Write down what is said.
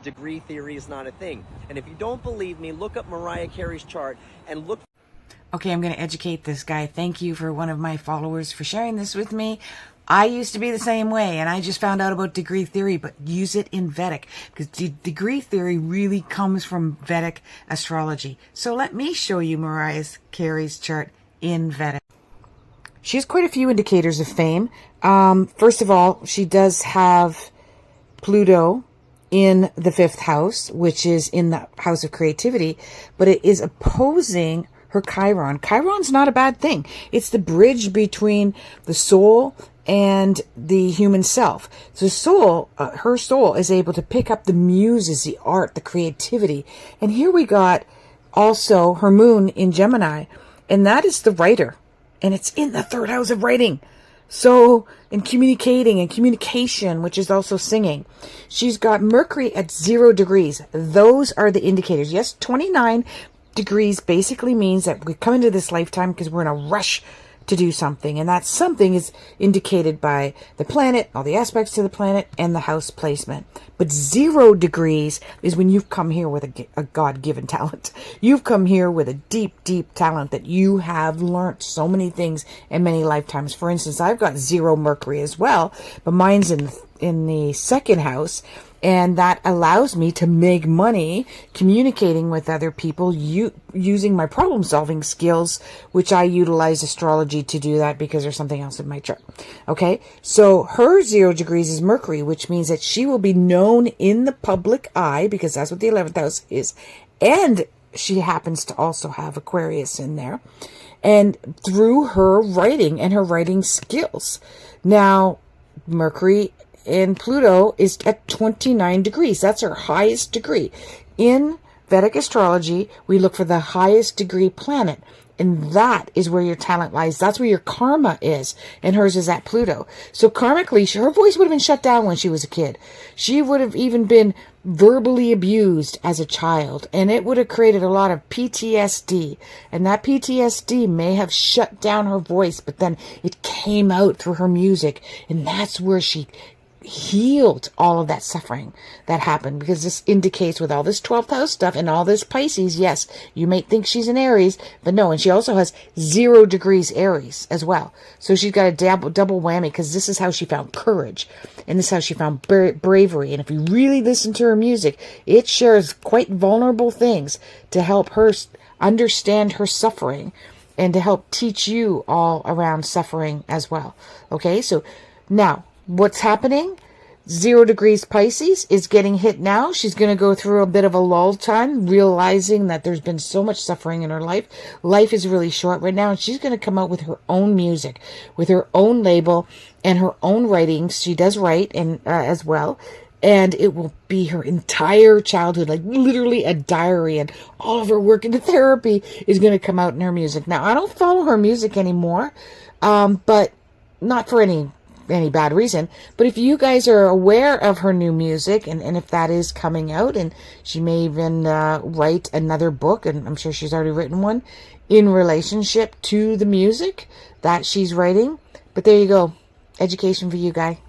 degree theory is not a thing. And if you don't believe me, look up Mariah Carey's chart and look. Okay, I'm going to educate this guy. Thank you for one of my followers for sharing this with me. I used to be the same way, and I just found out about degree theory, but use it in Vedic, because degree theory really comes from Vedic astrology. So let me show you Mariah Carey's chart in Vedic. She has quite a few indicators of fame. First of all, she does have Pluto in the 5th house, which is in the house of creativity, but it is opposing her Chiron. Chiron's not a bad thing. It's the bridge between the soul and the human self. So soul, her soul is able to pick up the muses, the art, the creativity. And here we got also her moon in Gemini, and that is the writer. And it's in the 3rd house of writing. So in communicating and communication, which is also singing, she's got Mercury at 0 degrees. Those are the indicators. Yes, 29 degrees basically means that we come into this lifetime because we're in a rush to do something, and that something is indicated by the planet, all the aspects to the planet, and the house placement. But 0 degrees is when you've come here with a God-given talent. You've come here with a deep, deep talent that you have learnt so many things in many lifetimes. For instance, I've got 0 Mercury as well, but mine's in the 2nd house, and that allows me to make money communicating with other people using my problem-solving skills, which I utilize astrology to do that because there's something else in my chart. Okay, so her 0 degrees is Mercury, which means that she will be known in the public eye because that's what the 11th house is. And she happens to also have Aquarius in there. And through her writing and her writing skills. Now, Mercury and Pluto is at 29 degrees. That's her highest degree. In Vedic astrology, we look for the highest degree planet. And that is where your talent lies. That's where your karma is. And hers is at Pluto. So karmically, her voice would have been shut down when she was a kid. She would have even been verbally abused as a child. And it would have created a lot of PTSD. And that PTSD may have shut down her voice, but then it came out through her music. And that's where she healed all of that suffering that happened, because this indicates with all this 12th house stuff and all this Pisces, yes, you may think she's an Aries, but no, and she also has 0 degrees Aries as well. So she's got a double whammy, because this is how she found courage, and this is how she found bravery. And if you really listen to her music, it shares quite vulnerable things to help her understand her suffering and to help teach you all around suffering as well. Okay, so now what's happening? 0 degrees Pisces is getting hit now. She's going to go through a bit of a lull time, realizing that there's been so much suffering in her life. Life is really short right now, and she's going to come out with her own music, with her own label and her own writings. She does write and as well, and it will be her entire childhood, like literally a diary, and all of her work into therapy is going to come out in her music. Now, I don't follow her music anymore, but not for any bad reason. But if you guys are aware of her new music, and if that is coming out, and she may even write another book, and I'm sure she's already written one, in relationship to the music that she's writing. But there you go. Education for you, guy.